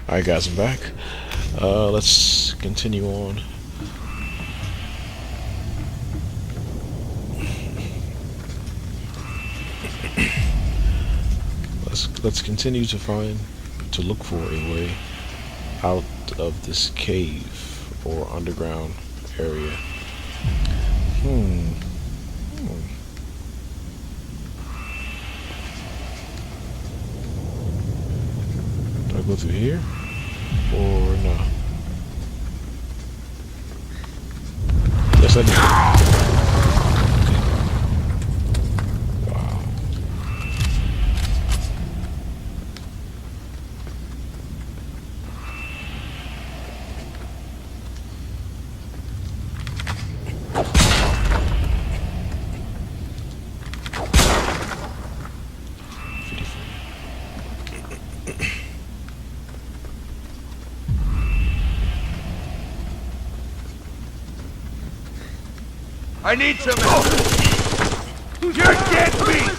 Alright guys, I'm back. Let's continue on. Let's continue to look for a way out of this cave or underground area. Do I go through here or no? Yes, I do. Wow. I need some help! You're dead meat!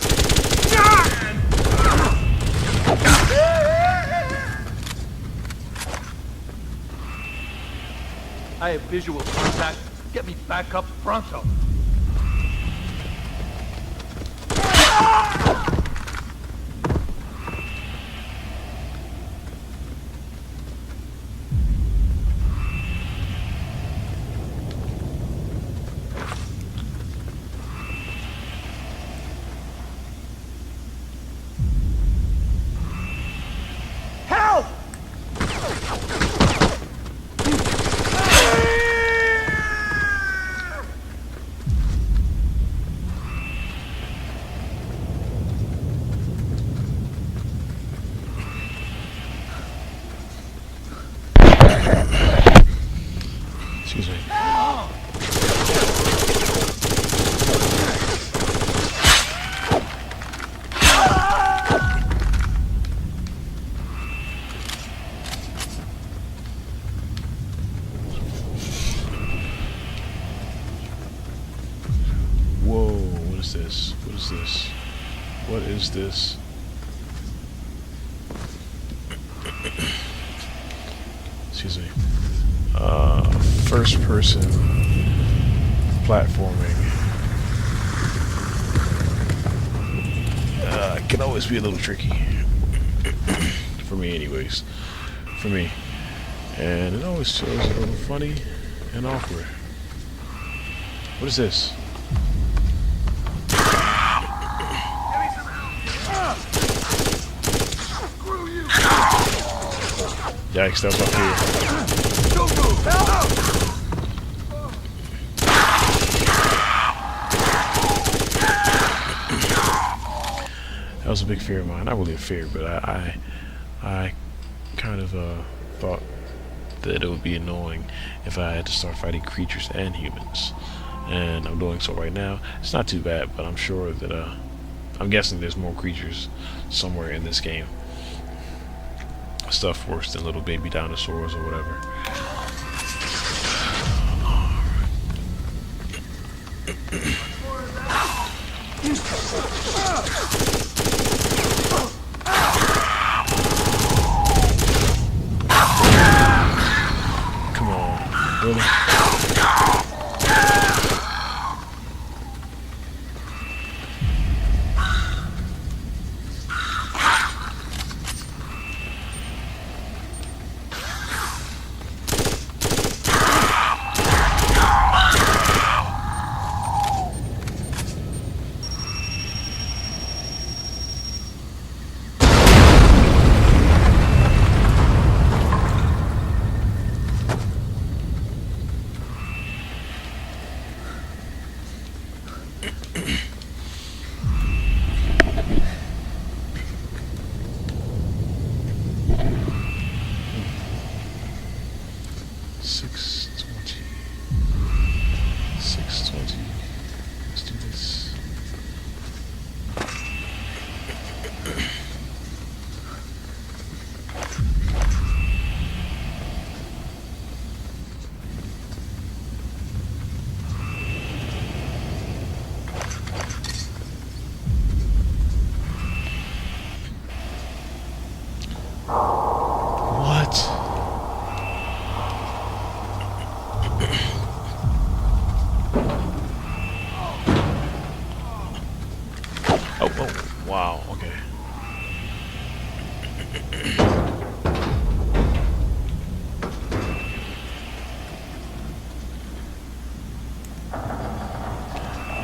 I have visual contact. Get me back up pronto. Help! Excuse me. Whoa, what is this? What is this? What is this? Excuse me. First person platforming. Can always be a little tricky. For me anyways. For me. And it always feels a little funny and awkward. What is this? Yikes, that was up here. Don't move! Help! That was a big fear of mine. Not really a fear, but I kind of thought that it would be annoying if I had to start fighting creatures and humans. And I'm doing so right now. It's not too bad, but I'm sure that I'm guessing there's more creatures somewhere in this game. Stuff worse than little baby dinosaurs or whatever. Come on, really?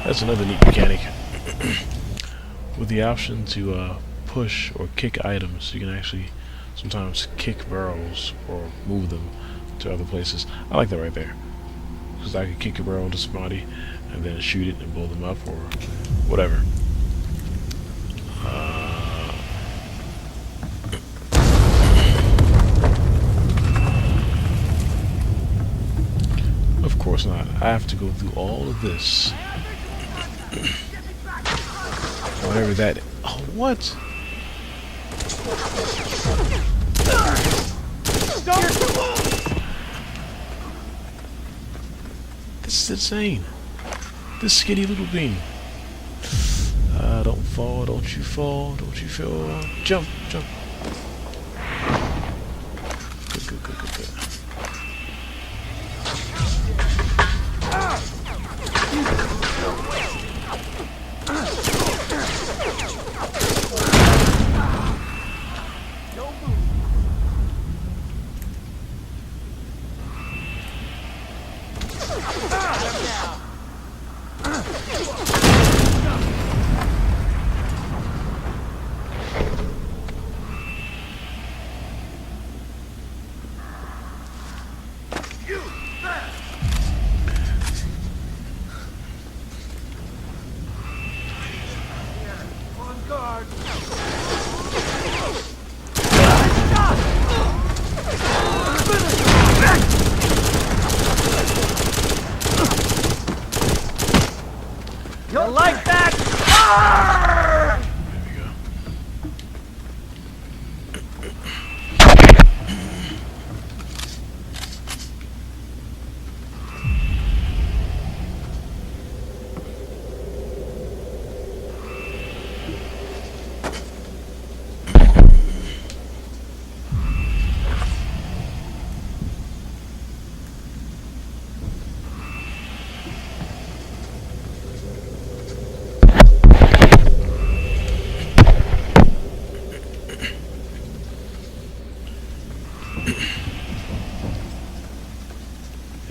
That's another neat mechanic. With the option to push or kick items, you can actually sometimes kick barrels or move them to other places. I like that right there, because I could kick a barrel to somebody and then shoot it and blow them up or whatever. Of course not. I have to go through all of this. Whatever that. Oh, what? This is insane. This skinny little bean. Don't fall, don't you fall, don't you fall. Jump, jump. Good, good, good, good, good. You'll like that? There we go.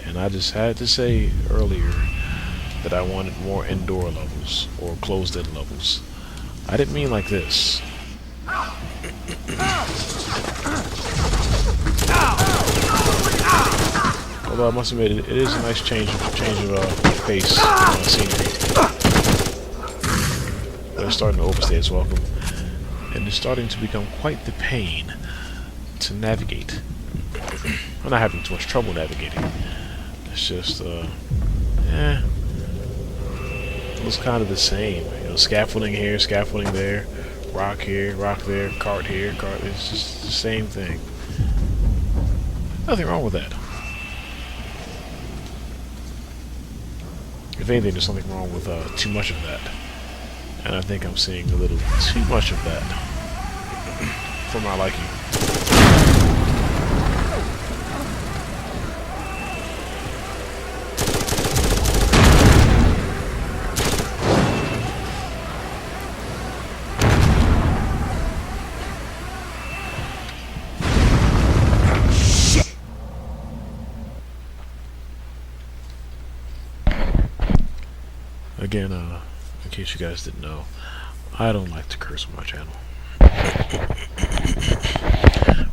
And I just had to say earlier that I wanted more indoor levels or closed-in levels. I didn't mean like this. Although I must admit, it is a nice change of pace in scenery. But it's starting to overstay its welcome, and it's starting to become quite the pain to navigate. I'm not having too much trouble navigating. It's just, it looks kind of the same. You know, scaffolding here, scaffolding there, rock here, rock there, cart here, cart. It's just the same thing. Nothing wrong with that. If anything, there's something wrong with too much of that. And I think I'm seeing a little too much of that for my liking. Again, in case you guys didn't know, I don't like to curse on my channel.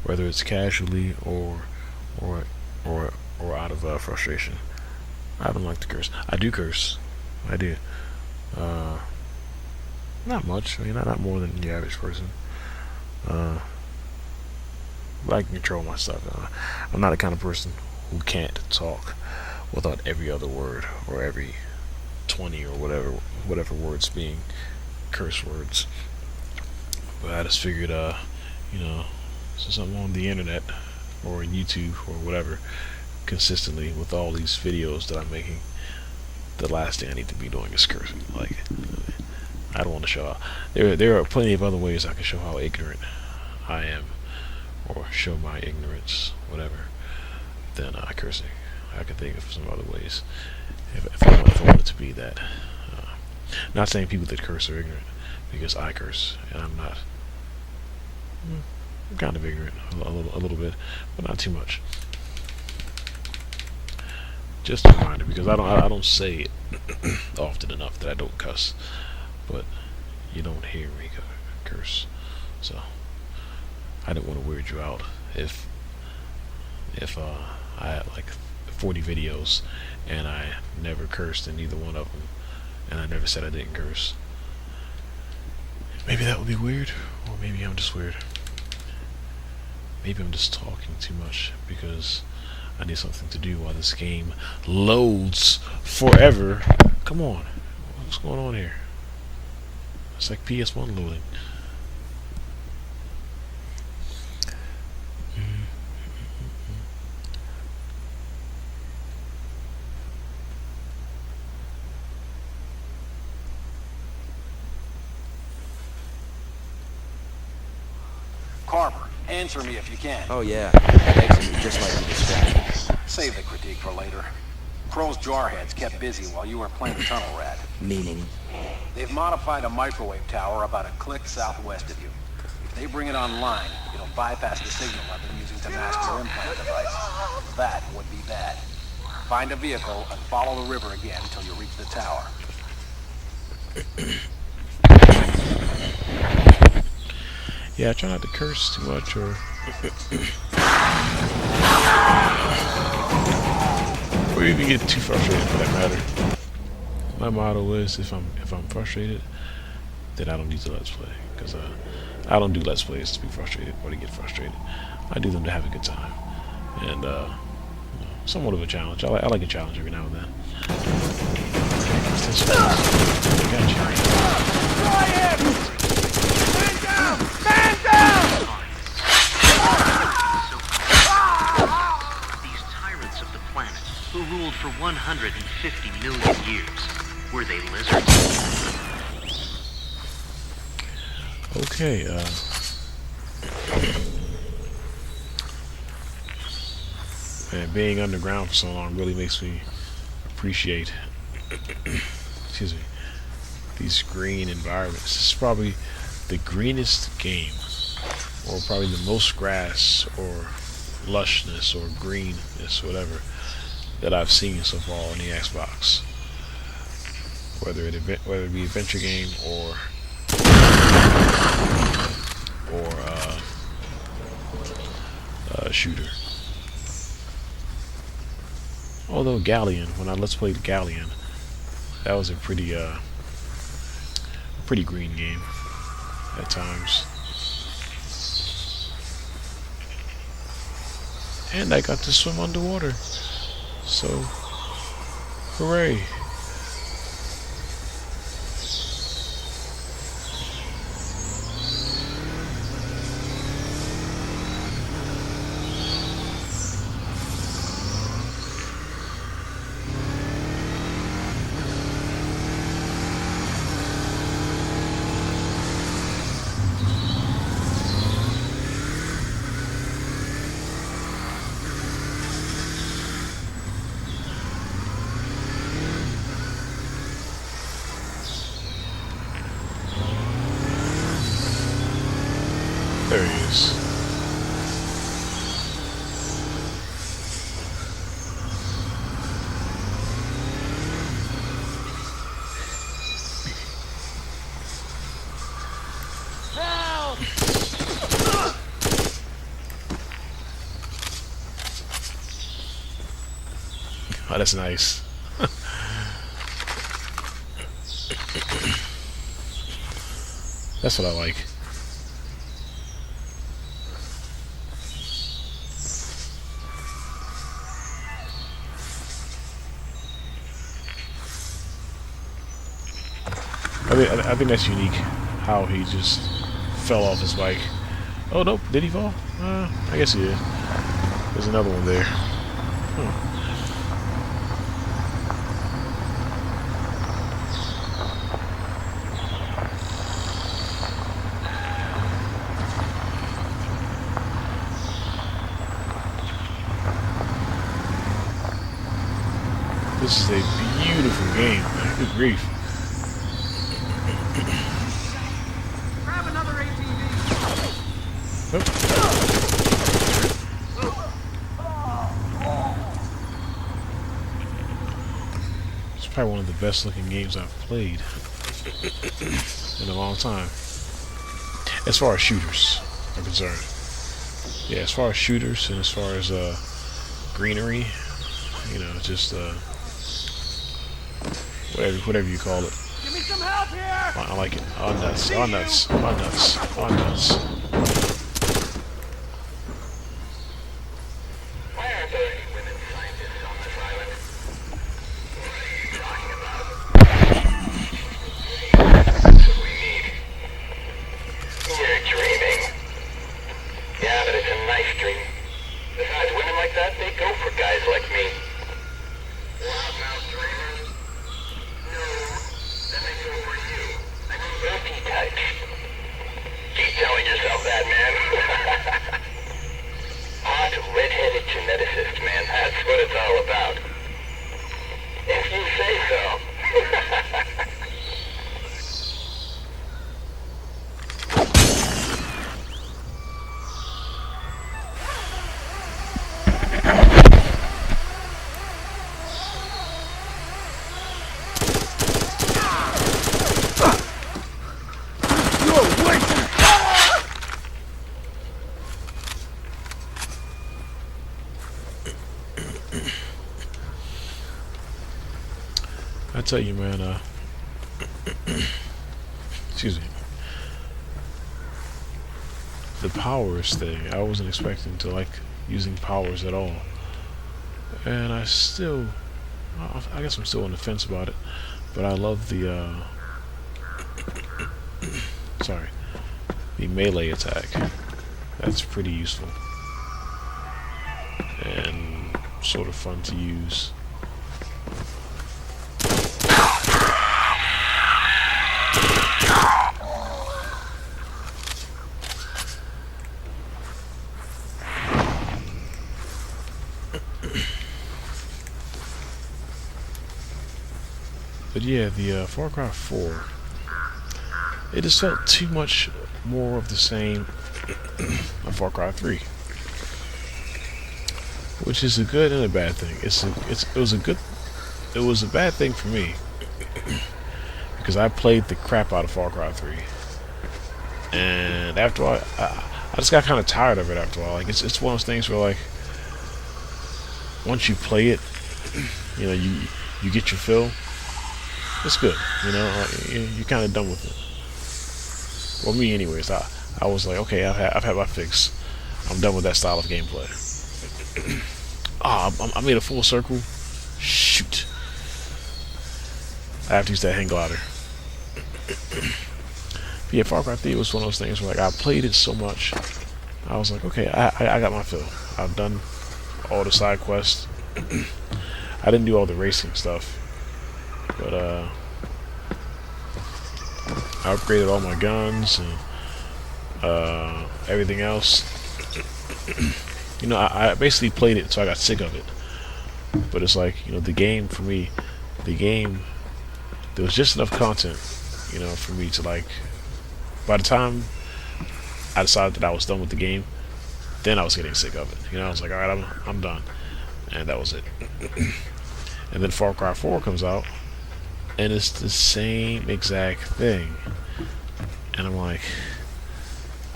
Whether it's casually or out of frustration. I don't like to curse. I do curse. I do. Not much. I mean, not more than the average person. But I can control my stuff. I'm not the kind of person who can't talk without every other word or every 20 or whatever words being curse words. But I just figured, you know, since I'm on the internet or YouTube or whatever consistently with all these videos that I'm making, the last thing I need to be doing is cursing. Like, I don't want to show out. There are plenty of other ways I can show how ignorant I am, or show my ignorance, whatever, than cursing. I can think of some other ways if I want it to be that. Not saying people that curse are ignorant, because I curse and I'm not. I'm kind of ignorant a little bit, but not too much. Just a reminder, because I don't say it often enough that I don't cuss, but you don't hear me curse. So I didn't want to weird you out if I had like 40 videos and I never cursed in either one of them, and I never said I didn't curse. Maybe that would be weird, or maybe I'm just weird. Maybe I'm just talking too much because I need something to do while this game loads forever. Come on, what's going on here? It's like PS1 loading. Carver, answer me if you can. Oh yeah, that exit just like you described. Save the critique for later. Crow's jarheads kept busy while you were playing tunnel rat. Meaning? They've modified a microwave tower about a click southwest of you. If they bring it online, it'll bypass the signal I've been using to mask your implant device. That would be bad. Find a vehicle and follow the river again until you reach the tower. Yeah, I try not to curse too much or even get too frustrated for that matter. My motto is if I'm frustrated, then I don't need to let's play, because I don't do let's plays to be frustrated or to get frustrated. I do them to have a good time and somewhat of a challenge. I like a challenge every now and then. Try him! Man down! Man down! These tyrants of the planet, who ruled for 150 million years, were they lizards? Okay, man, being underground for so long really makes me appreciate excuse me, these green environments. This is probably the greenest game, or probably the most grass or lushness or greenness, whatever, that I've seen so far on the Xbox. Whether it be adventure game or shooter. Although Galleon, when I let's play Galleon, that was a pretty green game at times. And I got to swim underwater. So, hooray. There he is. Help! Oh, that's nice. That's what I like. I think that's unique, how he just fell off his bike. Oh, nope, did he fall? I guess he did. There's another one there. Huh. This is a beautiful game. Good grief. Grab another ATV! Nope. probably one of the best looking games I've played in a long time. As far as shooters are concerned. Yeah, as far as shooters and as far as greenery, you know, just whatever you call it. Give me some help here! I like it. On nuts, on nuts, on nuts, on nuts. Why aren't there any women scientists on this island? What are you talking about? That's what we need. You're dreaming. Yeah, but it's a nice dream. Besides, women like that, they go for guys like me. Loudmouth dreamers? No. Then they go for you. I mean, dirty types. Keep telling yourself that, man. Hot, red-headed geneticist, man. That's what it's all about. If you say so. I tell you, man, excuse me. The powers thing, I wasn't expecting to like using powers at all. And I guess I'm still on the fence about it. But I love the, sorry, the melee attack. That's pretty useful. And sort of fun to use. But yeah, the Far Cry 4, it just felt too much more of the same of Far Cry 3, which is a good and a bad thing. It was a bad thing for me because I played the crap out of Far Cry 3, and after a while, I just got kind of tired of it after a while. Like it's one of those things where like once you play it, you know, you get your fill. It's good, you know. You're kind of done with it. Well, me, anyways. I was like, okay, I've had my fix. I'm done with that style of gameplay. I made a full circle. Shoot! I have to use that hang glider. But yeah, Far Cry 3 was one of those things where like I played it so much. I was like, okay, I got my fill. I've done all the side quests. I didn't do all the racing stuff. But I upgraded all my guns and everything else. You know, I basically played it so I got sick of it. But it's like, you know, the game for me, there was just enough content, you know, for me to like. By the time I decided that I was done with the game, then I was getting sick of it. You know, I was like, all right, I'm done, and that was it. And then Far Cry 4 comes out. And it's the same exact thing. And I'm like,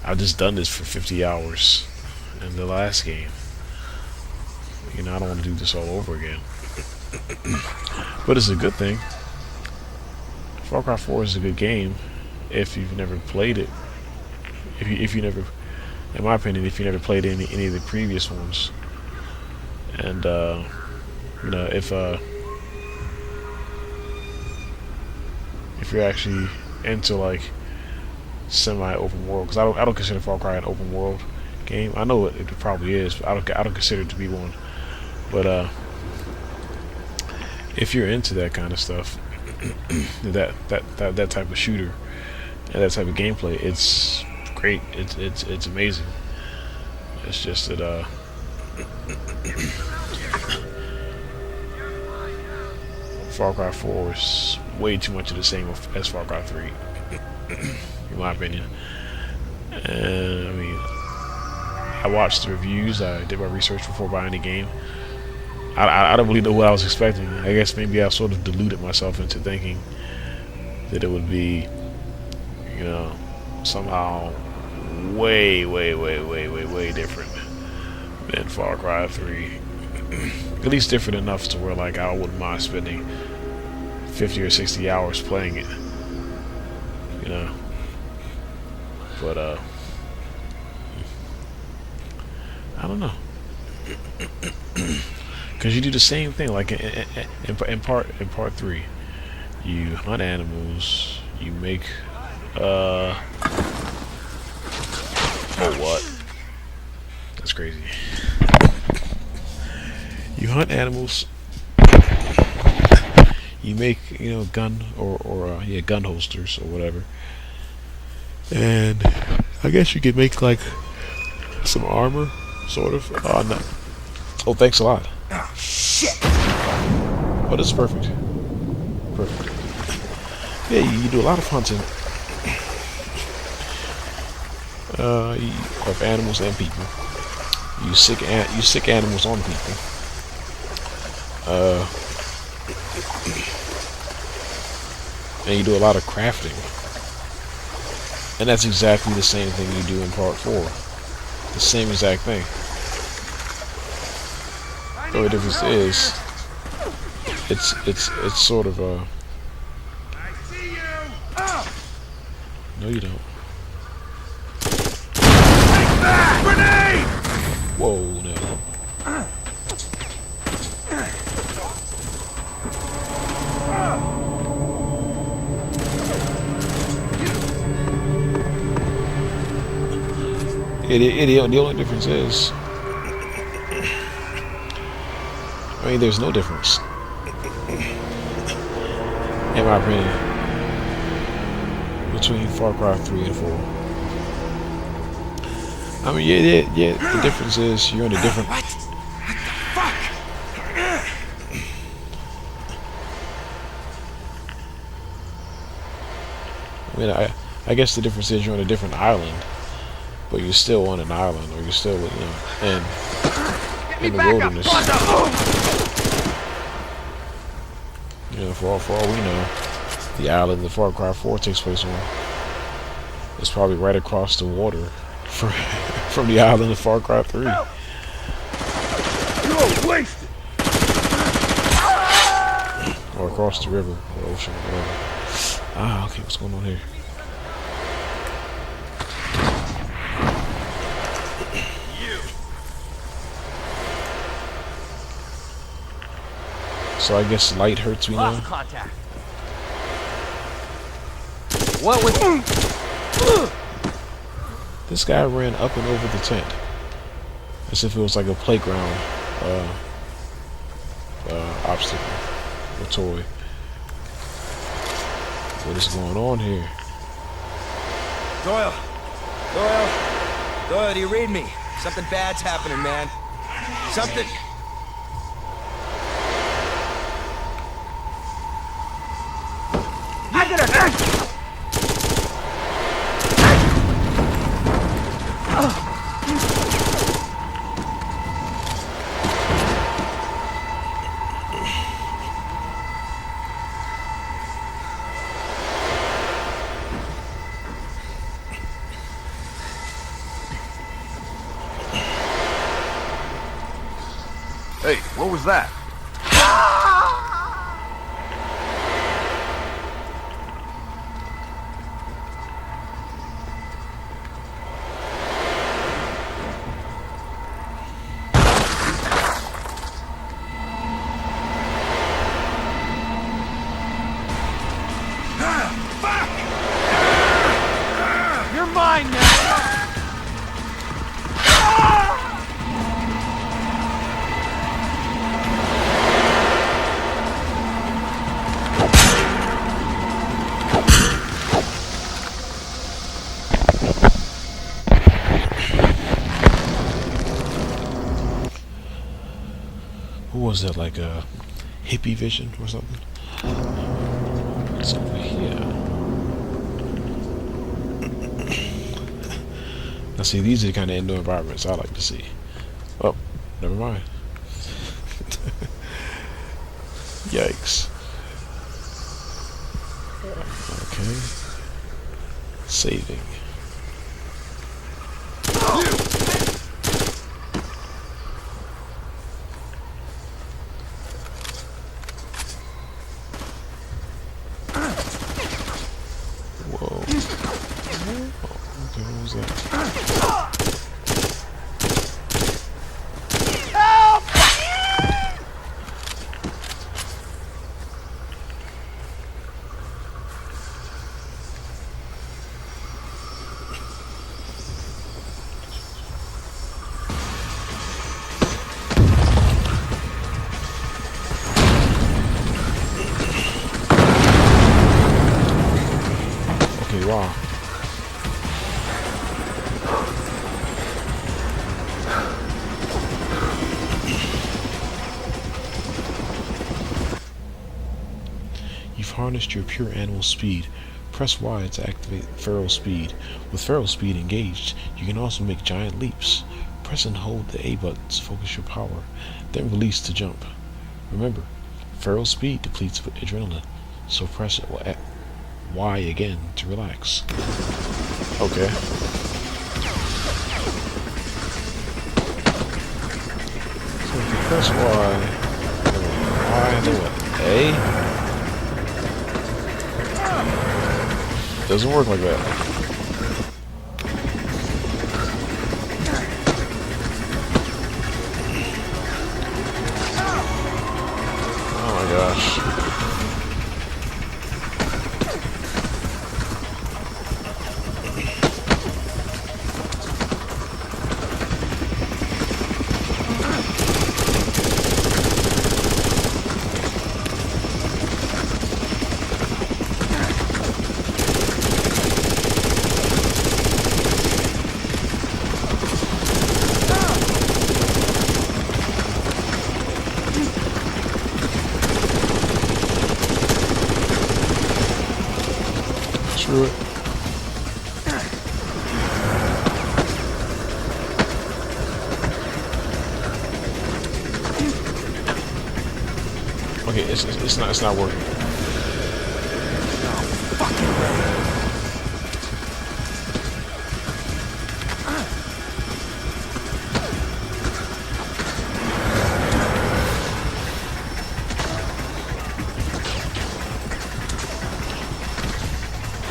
I've just done this for 50 hours in the last game. You know, I don't want to do this all over again. But it's a good thing. Far Cry 4 is a good game if you've never played it. If you never, in my opinion, if you never played any of the previous ones. And you know, if you're actually into like semi-open world, because I don't consider Far Cry an open world game. I know it probably is, but I don't consider it to be one. But if you're into that kind of stuff, that type of shooter and that type of gameplay, it's great. It's amazing. It's just that Far Cry 4 is way too much of the same as Far Cry 3, in my opinion. And I mean, I watched the reviews, I did my research before buying the game, I don't really know what I was expecting. I guess maybe I sort of deluded myself into thinking that it would be, you know, somehow way different than Far Cry 3. At least different enough to where like I wouldn't mind spending 50 or 60 hours playing it. You know. But I don't know. Because you do the same thing, like in part 3, you hunt animals, you make oh what? That's crazy. You hunt animals, you make, you know, gun or yeah, gun holsters or whatever, and I guess you could make like some armor, sort of. Oh no! Oh, thanks a lot. Oh, shit! Oh, this is perfect. Perfect. Yeah, you do a lot of hunting. Of animals and people. You sick animals on people. And you do a lot of crafting. And that's exactly the same thing you do in part 4. The same exact thing. The only difference is it's sort of I see you! Oh! no, you don't. Take that! Grenade! Whoa, no. The only difference is, I mean, there's no difference, in my opinion, between Far Cry 3 and 4. I mean, yeah, the difference is you're in a different... What? What the fuck? I mean, I guess the difference is you're on a different island, but you're still on an island, or you're still, you know, in the wilderness. You know, for all we know, the island that Far Cry 4 takes place on is probably right across the water from the island of Far Cry 3. You're wasted! Or across the river, or ocean, or whatever. Ah, okay, what's going on here? So I guess light hurts, we know. Lost contact. What was... This guy ran up and over the tent as if it was like a playground obstacle or toy. What is going on here? Doyle, do you read me? Something bad's happening, man. Something... I gotta... Hey, what was that? You're mine now! What was that, like a hippie vision or something? What's over here? Now see, these are the kind of indoor environments I like to see. Oh, never mind. Yikes. Okay. Saving. Whoa. Okay, what was that? Okay, wow. You've harnessed your pure animal speed. Press Y to activate feral speed. With feral speed engaged, you can also make giant leaps. Press and hold the A buttons to focus your power, then release to jump. Remember, feral speed depletes adrenaline, so press Y again to relax. Okay. So if you press Y, then what? A? Doesn't work like that. Oh my gosh. Screw it. Okay, it's not working.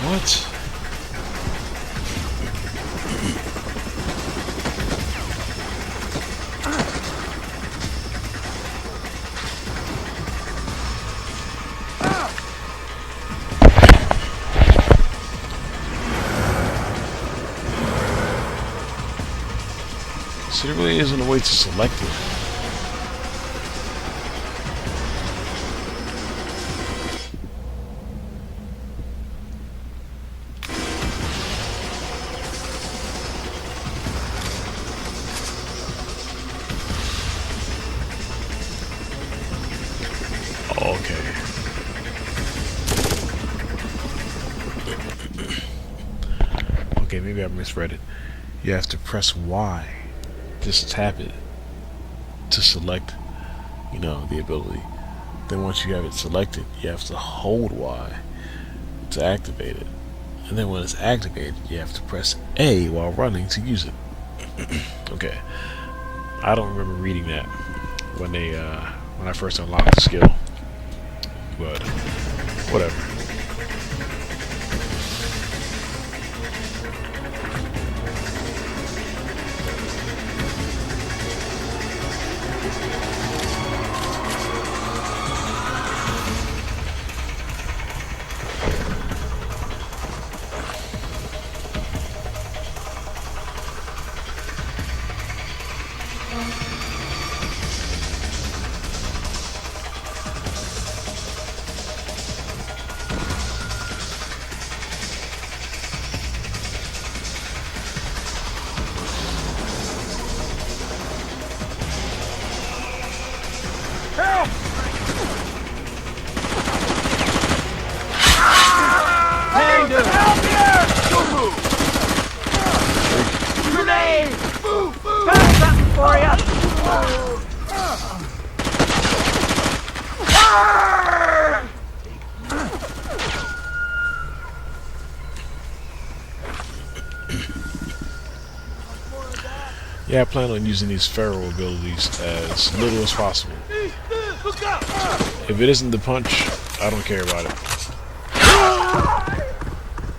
What? So there really isn't a way to select it. Okay. Okay, maybe I misread it. You have to press Y. Just tap it to select, the ability. Then once you have it selected, you have to hold Y to activate it. And then when it's activated, you have to press A while running to use it. Okay. I don't remember reading that when I first unlocked the skill. But whatever. Yeah, I plan on using these feral abilities as little as possible. Look out! If it isn't the punch, I don't care about it.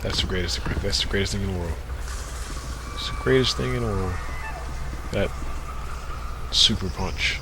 That's the greatest. That's the greatest thing in the world. It's the greatest thing in the world. That super punch.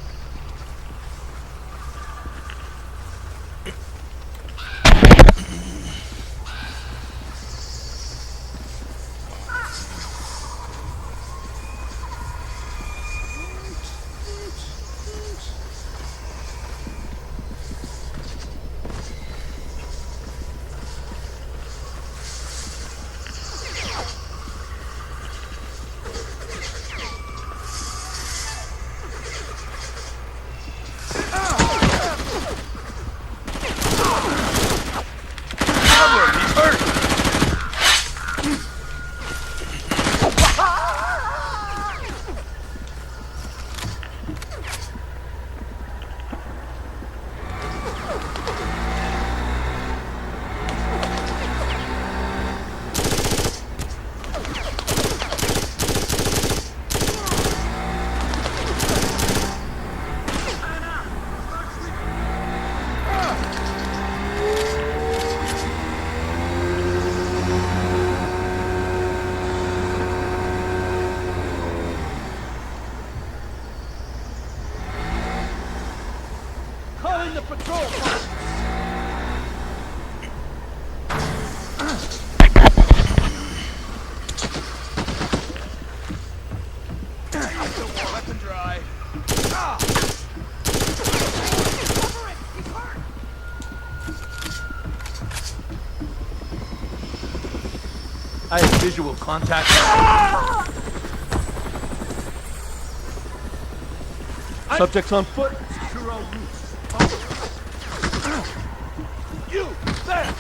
Calling the patrol post. Let them dry. I have visual contact. Subjects on foot. Secure all routes. You there!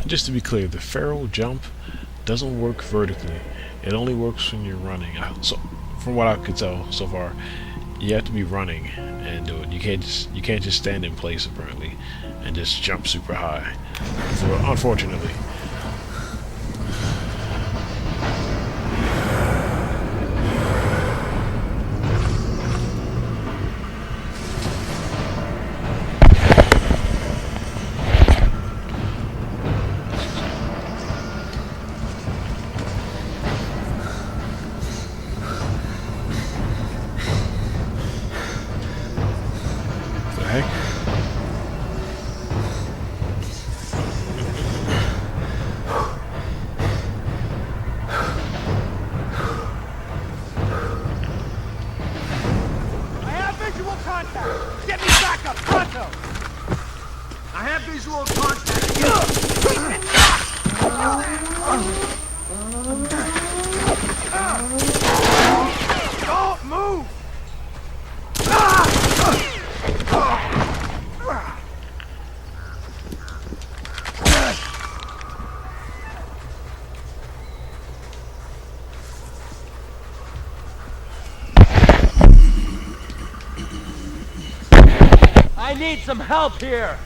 Just to be clear, the feral jump doesn't work vertically. It only works when you're running. So, from what I could tell so far, you have to be running and do it. You can't just stand in place apparently and just jump super high. Unfortunately. I need some help here!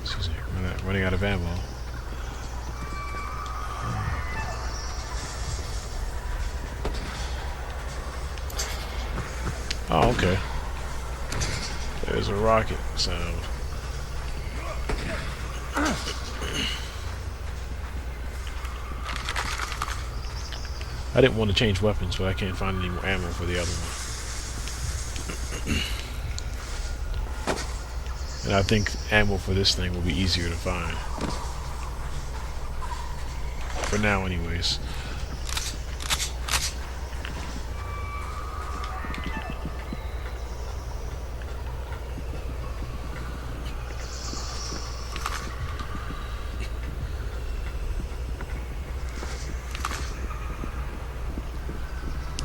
Excuse me, running out of ammo. Oh, okay. There's a rocket sound. I didn't want to change weapons, but I can't find any more ammo for the other one. And I think ammo for this thing will be easier to find. For now, anyways.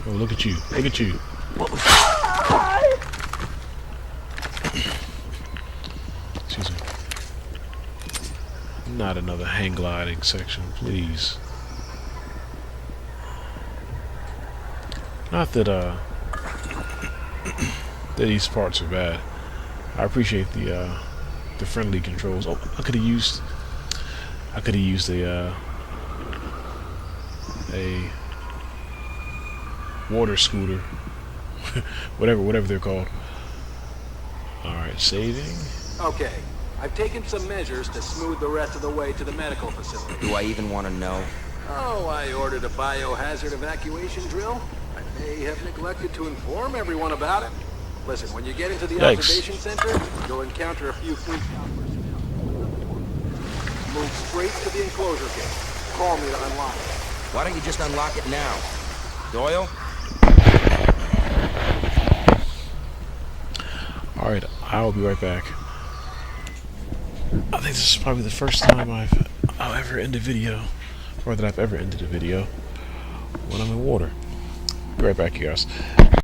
Oh, look at you. Look at you. Excuse me. Not another hang gliding section, please. Not that that these parts are bad. I appreciate the friendly controls. Oh, I could have used a water scooter. whatever they're called. Alright, saving. Okay, I've taken some measures to smooth the rest of the way to the medical facility. Do I even want to know? Oh, I ordered a biohazard evacuation drill. I may have neglected to inform everyone about it. Listen, when you get into the Yikes. observation center, you'll encounter a few Flint Scout personnel. Move straight to the enclosure gate. Call me to unlock it. Why don't you just unlock it now? Doyle? Alright, I'll be right back. I think this is probably the first time I'll ever end a video, or that I've ever ended a video when I'm in water. Be right back, you guys.